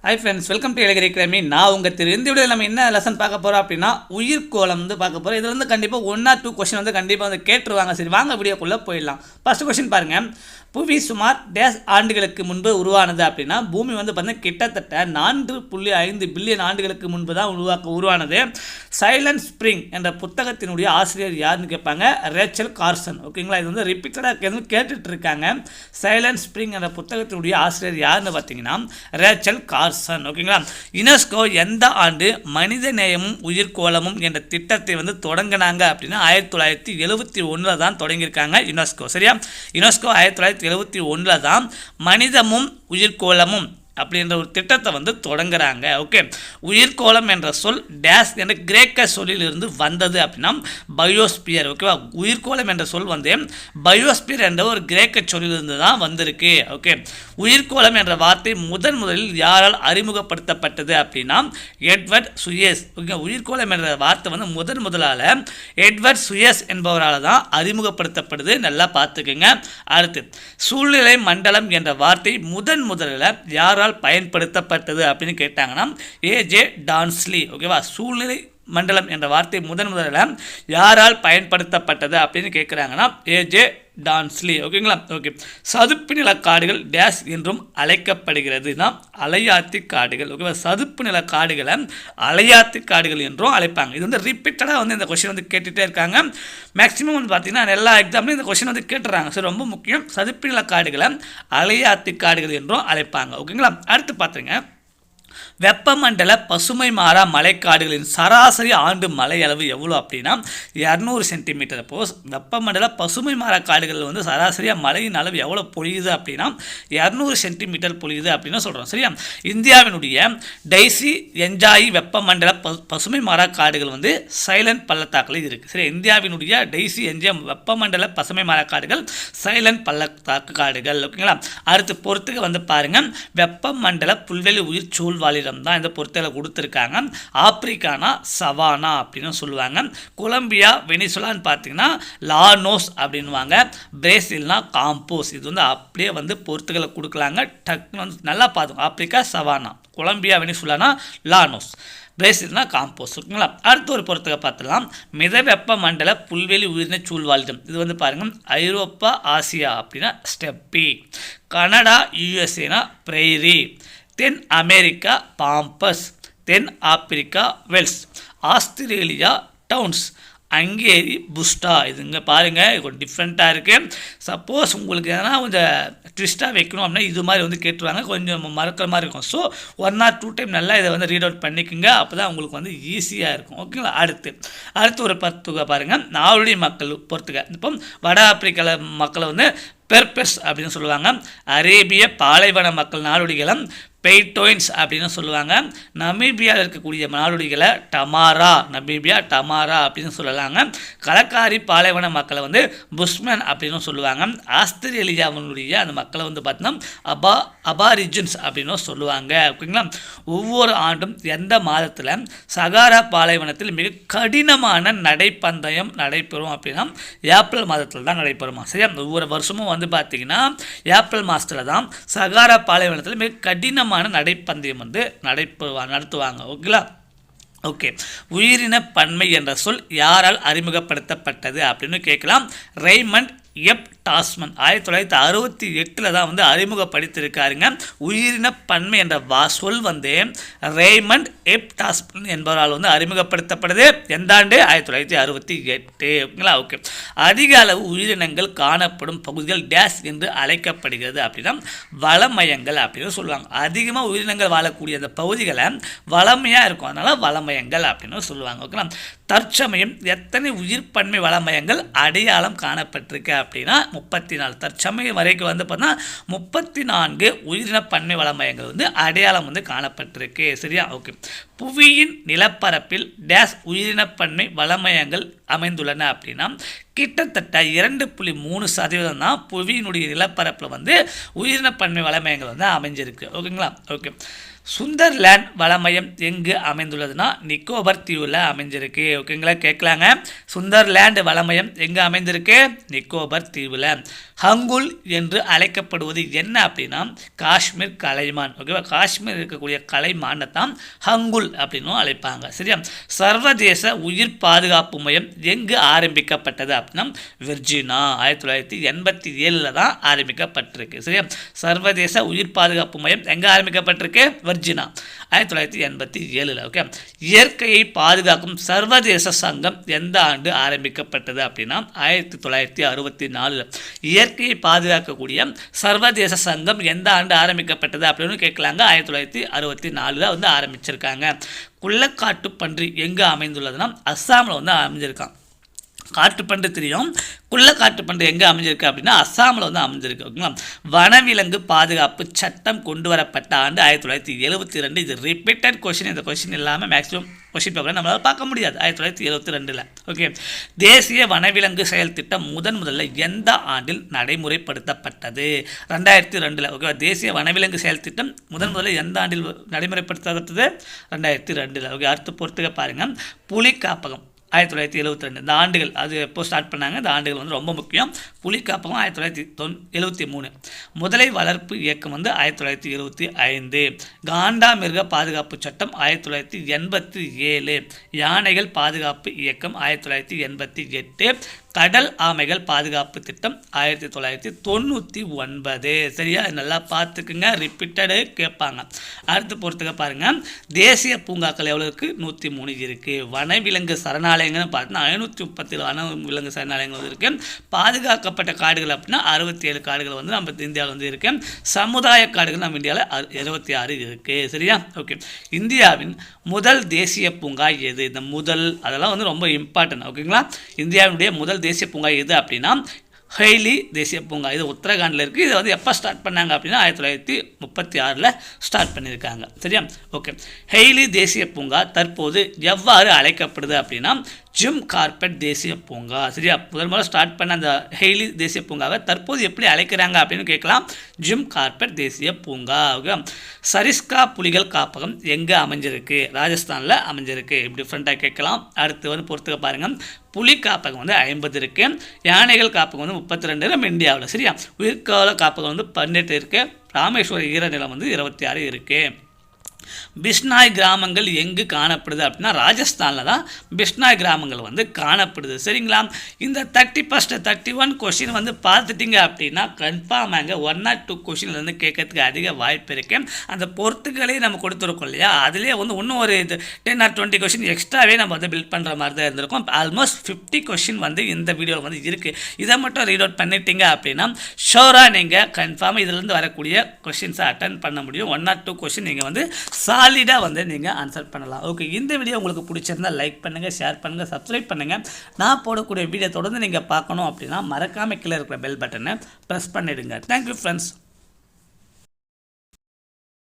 Hi friends, welcome to இலக்கிய கிழமை. நான் உங்கள் திரு. இந்த வீடியோவில் நம்ம என்ன லெசன் பார்க்க போகிறோம் அப்படின்னா உயிர்கோளம் பார்க்க போகிறோம். இதில் கண்டிப்பாக 1 or 2 கொஸ்டின் கண்டிப்பாக கேட்டுருவாங்க. சரி, வாங்க வீடியோக்குள்ளே போயிடலாம். ஃபர்ஸ்ட் கொஸ்டின் பாருங்கள். புவி சுமார் டேஸ் ஆண்டுகளுக்கு முன்பு உருவானது அப்படின்னா பூமி பார்த்தீங்கன்னா கிட்டத்தட்ட 4.5 பில்லியன் ஆண்டுகளுக்கு முன்பு தான் உருவானது. சைலண்ட் ஸ்ப்ரிங் என்ற புத்தகத்தினுடைய ஆசிரியர் யாருன்னு கேட்பாங்க. Rachel Carson. ஓகேங்களா, இது ரிப்பீட்டடாக கேட்டுட்டு இருக்காங்க. சைலண்ட் ஸ்ப்ரிங் என்ற புத்தகத்தினுடைய ஆசிரியர் யாருன்னு பார்த்தீங்கன்னா ரேச்சல் கார்சன். ஓகேங்களா, யுனெஸ்கோ எந்த ஆண்டு மனித நேயமும் உயிர்கோளமும் என்ற திட்டத்தை தொடங்கினாங்க அப்படின்னா 1971 தான் தொடங்கியிருக்காங்க யுனெஸ்கோ. சரியா, யுனெஸ்கோ 1971 தான் மனிதமும் உயிர்கோளமும் அப்படின்ற ஒரு திட்டத்தை தொடங்குறாங்க. ஓகே, உயிர்கோளம் என்ற சொல் டேஸ் என்ற கிரேக்க சொல்லில் இருந்து வந்தது அப்படின்னா பயோஸ்பியர். ஓகேவா, உயிர்கோளம் என்ற சொல் பயோஸ்பியர் என்ற ஒரு கிரேக்க சொல்லிலிருந்து தான் வந்திருக்கு. ஓகே, உயிர்கோளம் என்ற வார்த்தை முதலில் யாரால் அறிமுகப்படுத்தப்பட்டது அப்படின்னா எட்வர்ட் சுயஸ். ஓகே, உயிர்கோளம் என்ற வார்த்தை முதலால் எட்வர்ட் சுயஸ் என்பவரால் தான் அறிமுகப்படுத்தப்படுது. நல்லா பார்த்துக்குங்க. அடுத்து, சூழ்நிலை மண்டலம் என்ற வார்த்தை முதலில் யாரால் பயன்படுத்தப்பட்டது அப்படின்னு கேட்டாங்கன்னா ஏஜே டான்ஸ்லி. ஓகேவா, சூழ்நிலை மண்டலம் என்ற வார்த்தை முதலில் யாரால் பயன்படுத்தப்பட்டது அப்படின்னு கேட்குறாங்கன்னா ஏஜே டான்ஸ்லி. ஓகேங்களா. ஓகே, சதுப்பு நில காடுகள் டேஸ் என்றும் அழைக்கப்படுகிறது. அலையாத்தி காடுகள். ஓகேவா, சதுப்பு நில காடுகளை அலையாத்தி காடுகள் என்றும் அழைப்பாங்க. இது ரிப்பீட்டடாக இந்த கொஸ்டின் கேட்டுகிட்டே இருக்காங்க. மேக்ஸிமம் பார்த்தீங்கன்னா எல்லா எக்ஸாம்லையும் இந்த கொஸ்டின் கேட்டுறாங்க. ஸோ ரொம்ப முக்கியம். சதுப்பு நில காடுகளை அலையாத்தி காடுகள் என்றும் அழைப்பாங்க. ஓகேங்களா. அடுத்து பார்த்துங்க, வெப்பமண்டல பசுமை மாறா மழைக்காடுகளின் சராசரி ஆண்டு மழை அளவு எவ்வளோ அப்படின்னா 200 சென்டிமீட்டர். அப்போது வெப்பமண்டல பசுமை மாறா காடுகளில் சராசரியாக மழையின் அளவு எவ்வளோ பொழியுது அப்படின்னா 200 சென்டிமீட்டர் பொழியுது அப்படின்னு சொல்கிறோம். சரியா, இந்தியாவினுடைய டைசி என்ஜாயி வெப்பமண்டல பசுமை மாறா காடுகள் சைலண்ட் பள்ளத்தாக்கில் இருக்குது. சரி, இந்தியாவினுடைய டைசி என்ஜாய் வெப்பமண்டல பசுமை மாறா காடுகள் சைலண்ட் பள்ளத்தாக்கு காடுகள். ஓகேங்களா. அடுத்து பொறுத்துக்கு பாருங்கள், வெப்பமண்டல புல்வெளி உயிர் சூழ்வாளிடம் தான் இந்த பொறுத்தலை கொடுத்துருக்காங்க. ஆப்பிரிக்கானா சவானா அப்படின்னு சொல்லுவாங்க. கொலம்பியா வெனிசுலான்னு பார்த்தீங்கன்னா லானோஸ் அப்படின்வாங்க. பிரேசில்னா காம்போஸ். இது அப்படியே பொறுத்துகளை கொடுக்கலாங்க. டக்குன்னு நல்லா பார்த்துங்க. ஆப்பிரிக்கா சவானா, கொலம்பியா வெனிசுலானா லானோஸ், பிரேசில்னா காம்போஸ். ஓகேங்களா. அடுத்த ஒரு பொறுத்துக்க பார்த்துலாம். மித வெப்ப மண்டல புல்வெளி உயிரின சூழ்வாழிடம். இது பாருங்கள், ஐரோப்பா ஆசியா அப்படின்னா ஸ்டெப்பி, கனடா யூஎஸ்ஏனா பிரெய்ரி, தென் அமெரிக்கா பாம்பஸ், தென் Africa velds, Australia downs, Hungary puszta. இதுங்க பாருங்கள், கொஞ்சம் டிஃப்ரெண்ட்டாக இருக்குது. சப்போஸ் உங்களுக்கு எதனா கொஞ்சம் ட்விஸ்ட்டாக வைக்கணும் அப்படின்னா இது மாதிரி கேட்டுருவாங்க. கொஞ்சம் மறக்கிற மாதிரி இருக்கும். ஸோ 1 or 2 டைம் நல்லா இதை ரீட் அவுட் பண்ணிக்கோங்க. அப்போ தான் உங்களுக்கு ஈஸியாக இருக்கும். ஓகேங்களா. அடுத்து ஒரு பத்துக்க பாருங்கள். நாடோடி மக்கள் பொறுத்துக்க. இப்போ வட ஆப்பிரிக்காவில் மக்களை பெர்பெஸ் அப்படின்னு சொல்லுவாங்க. அரேபிய பாலைவன மக்கள் நாடோடிகளை பெய்டோயின்ஸ் அப்படின்னு சொல்லுவாங்க. நமீபியாவில் இருக்கக்கூடிய நாடோடிகளை டமாரா, நமீபியா டமாரா அப்படின்னு சொல்லலாங்க. கலக்காரி பாலைவன மக்களை புஷ்மன் அப்படின்னு சொல்லுவாங்க. ஆஸ்திரேலியாவினுடைய அந்த மக்களை பார்த்தீங்கன்னா அபாரிஜின்ஸ் அப்படின்னு சொல்லுவாங்க. ஓகேங்களா. ஒவ்வொரு ஆண்டும் எந்த மாதத்தில் சகாரா பாலைவனத்தில் மிக கடினமான நடைப்பந்தயம் நடைபெறும் அப்படின்னா ஏப்ரல் மாதத்தில் தான் நடைபெறுமா. சரியா, ஒவ்வொரு வருஷமும் பார்த்தீங்கன்னா ஏப்ரல் மாதத்தில் தான் சகாரா பாலைவனத்தில் மிக கடினமான நடைப்பந்தயம் நடத்துவாங்க. ஓகேங்களா. ஓகே, உயிரின பன்மை என்ற சொல் யாரால் அறிமுகப்படுத்தப்பட்டது அப்படின்னு கேட்கலாம். ரெய்மண்ட் எப் டாஸ்மன் 1968 தான் அறிமுகப்படுத்தியிருக்காருங்க. உயிரின பன்மை என்ற சொல் ரெய்மண்ட் எப் டாஸ்மன் என்பவரால் அறிமுகப்படுத்தப்படுது. எந்த ஆண்டு? 1968. ஓகேங்களா. ஓகே, அதிக அளவு உயிரினங்கள் காணப்படும் பகுதிகள் டேஸ் என்று அழைக்கப்படுகிறது அப்படின்னா வளமயங்கள் அப்படின்னு சொல்லுவாங்க. அதிகமாக உயிரினங்கள் வாழக்கூடிய அந்த பகுதிகளை வளமையாக இருக்கும், அதனால் வளமயங்கள் அப்படின்னு சொல்லுவாங்க. ஓகேங்களா. தற்சமயம் எத்தனை உயிர் பன்மை வளமயங்கள் அடையாளம் காணப்பட்டிருக்கு அப்படின்னா 34. தற்சமயம் வரைக்கும் பார்த்தா 34 உயிரின பன்மை வளமயங்கள் அடையாளம் காணப்பட்டிருக்கு. சரியா. ஓகே, புவியின் நிலப்பரப்பில் டேஸ் உயிரின பன்மை வளமயங்கள் அமைந்துள்ளன அப்படின்னா கிட்டத்தட்ட 2.3% தான் புவியினுடைய நிலப்பரப்பில் வந்து உயிரின பன்மை வளமையங்கள் வந்து அமைஞ்சிருக்கு. ஓகேங்களா? ஓகே. சுந்தர்லேண்ட் வளமையம் எங்கு அமைந்துள்ளதுன்னா நிக்கோபர் தீவில் அமைஞ்சிருக்கு. ஓகேங்களா? கேட்கலாங்க. சுந்தர்லேண்ட் வளமையம் எங்கே அமைந்திருக்கு? நிக்கோபர் தீவில். ஹங்குல் என்று அழைக்கப்படுவது என்ன அப்படின்னா காஷ்மீர் கலைமான். ஓகேவா? காஷ்மீர் இருக்கக்கூடிய கலைமானை தான் ஹங்குல் அப்படின்னும் அழைப்பாங்க. சரியா? சர்வதேச உயிர் பாதுகாப்பு மையம் எங்கு ஆரம்பிக்கப்பட்டது அப்படின்னா விர்ஜினா. 1987 தான் ஆரம்பிக்கப்பட்டிருக்கு. சரியா? சர்வதேச உயிர் பாதுகாப்பு மையம் எங்கே ஆரம்பிக்கப்பட்டிருக்கு? விர்ஜினா 1987. ஓகே. இயற்கையை பாதுகாக்கும் சர்வதேச சங்கம் எந்த ஆண்டு ஆரம்பிக்கப்பட்டது அப்படின்னா 1964. இயற்கையை பாதுகாக்கக்கூடிய சர்வதேச சங்கம் எந்த ஆண்டு ஆரம்பிக்கப்பட்டது அப்படின்னு கேட்கலாங்க. 1964 வந்து ஆரம்பிச்சிருக்காங்க. குள்ளக்காட்டு பன்றி எங்கே அமைந்துள்ளதுன்னா அஸ்ஸாமில் வந்து அமைஞ்சிருக்கான். காட்டுப்பன்று தெரியும். குள்ளக்காட்டுப்பன்று எங்கே அமைஞ்சிருக்கு அப்படின்னா அஸ்ஸாமில் வந்து அமைஞ்சிருக்கு. ஓகேங்களா? வனவிலங்கு பாதுகாப்பு சட்டம் கொண்டு வரப்பட்ட ஆண்டு 1972. இது ரிப்பீட்டட் கொஷின். இந்த கொஷின் இல்லாமல் மேக்ஸிமம் கொஷின் பேப்பர் நம்மளால் பார்க்க முடியாது. 1972. ஓகே. தேசிய வனவிலங்கு செயல் திட்டம் முதல்ல எந்த ஆண்டில் நடைமுறைப்படுத்தப்பட்டது? 2002. ஓகே. தேசிய வனவிலங்கு செயல் திட்டம் முதல்ல எந்த ஆண்டில் நடைமுறைப்படுத்தப்பட்டது? 2002. ஓகே. அடுத்து பொறுத்துக்க பாருங்கள். புலி காப்பகம் 1972. இந்த ஆண்டுகள் அது எப்போ ஸ்டார்ட் பண்ணாங்க? இந்த ஆண்டுகள் வந்து ரொம்ப முக்கியம். புலி காப்பகம் 1973. முதலை வளர்ப்பு இயக்கம் வந்து 1975. காண்டாமிருக பாதுகாப்பு சட்டம் 1987. யானைகள் பாதுகாப்பு இயக்கம் 1988. கடல் ஆமைகள் பாதுகாப்பு திட்டம் 1999. சரியா? நல்லா பார்த்துக்குங்க. ரிப்பீட்டடு கேட்பாங்க. அடுத்து பொறுத்துக்க பாருங்கள். தேசிய பூங்காக்கள் எவ்வளோ இருக்குது? 103 இருக்குது. வனவிலங்கு சரணாலயங்கள்னு பார்த்தீங்கன்னா 537 வனவிலங்கு சரணாலயங்கள் வந்து இருக்குது. பாதுகாக்கப்பட்ட காடுகள் அப்படின்னா 67 காடுகள் வந்து நம்ம இந்தியாவில் வந்து இருக்குது. சமுதாய காடுகள் நம்ம இந்தியாவில் 26 இருக்குது. சரியா? ஓகே. இந்தியாவின் முதல் தேசிய பூங்கா எது? இந்த முதல் அதெல்லாம் வந்து ரொம்ப இம்பார்ட்டன்ட். ஓகேங்களா? இந்தியாவினுடைய முதல் தேசிய பூங்கா எது அப்படின்னா ஹெய்லி தேசிய பூங்கா. இது உத்தரகாண்டில் இருக்குது. இதை வந்து எப்போ ஸ்டார்ட் பண்ணாங்க அப்படின்னா 1936 ஸ்டார்ட் பண்ணியிருக்காங்க. சரியா? ஓகே. ஹெய்லி தேசிய பூங்கா தற்போது எவ்வாறு அழைக்கப்படுது அப்படின்னா ஜிம் கார்பெட் தேசிய பூங்கா. சரியா? முதல்ல ஸ்டார்ட் பண்ண அந்த ஹெய்லி தேசிய பூங்காவை தற்போது எப்படி அழைக்கிறாங்க அப்படின்னு கேட்கலாம். ஜிம் கார்பெட் தேசிய பூங்கா. ஓகே. சரிஸ்கா புலிகள் காப்பகம் எங்கே அமைஞ்சிருக்கு? ராஜஸ்தானில் அமைஞ்சிருக்கு. இப்படி டிஃப்ரெண்ட்டாக கேட்கலாம். அடுத்து வந்து பொறுத்துக்க பாருங்கள். புலி காப்பகம் வந்து 50 இருக்குது. யானைகள் காப்பகம் வந்து 32 நம்ம இந்தியாவில். சரியா? உயிர்கால காப்பகம் வந்து 18 இருக்குது. ராமேஸ்வர ஈரநிலம் வந்து 26 இருக்குது. பிஷ்னாய் கிராமங்கள் எங்கு காணப்படுது அப்படின்னா ராஜஸ்தானில் தான் பிஷ்னாய் கிராமங்கள் வந்து காணப்படுது. சரிங்களா? இந்த 31 கொஷின் வந்து பார்த்துட்டிங்க அப்படின்னா கன்ஃபார்மாங்க 1 or 2 கொஷின்லேருந்து கேட்கறதுக்கு அதிக வாய்ப்பு இருக்குது. அந்த பொறுத்துக்களையும் நம்ம கொடுத்துருக்கோம் இல்லையா? அதிலே வந்து இன்னும் ஒரு 10 or 20 கொஷின் எக்ஸ்ட்ராவே நம்ம வந்து பில்ட் பண்ணுற மாதிரி தான் இருந்திருக்கும். ஆல்மோஸ்ட் 50 கொஷின் வந்து இந்த வீடியோவில் வந்து இருக்குது. இதை மட்டும் ரீட் அவுட் பண்ணிட்டீங்க அப்படின்னா ஷோராக நீங்கள் கன்ஃபார்மாக இதிலேருந்து வரக்கூடிய கொஷின்ஸை அட்டன் பண்ண முடியும். 1 or 2 கொஷின் நீங்கள் வந்து சாலிடாக வந்து நீங்கள் ஆன்சர் பண்ணலாம். ஓகே. இந்த வீடியோ உங்களுக்கு பிடிச்சிருந்தால் லைக் பண்ணுங்கள், ஷேர் பண்ணுங்கள், சப்ஸ்கிரைப் பண்ணுங்கள். நான் போடக்கூடிய வீடியோ தொடர்ந்து நீங்கள் பார்க்கணும் அப்படின்னா மறக்காமல் கீழே இருக்கிற பெல் பட்டனை ப்ரெஸ் பண்ணிவிடுங்க. Thank you friends.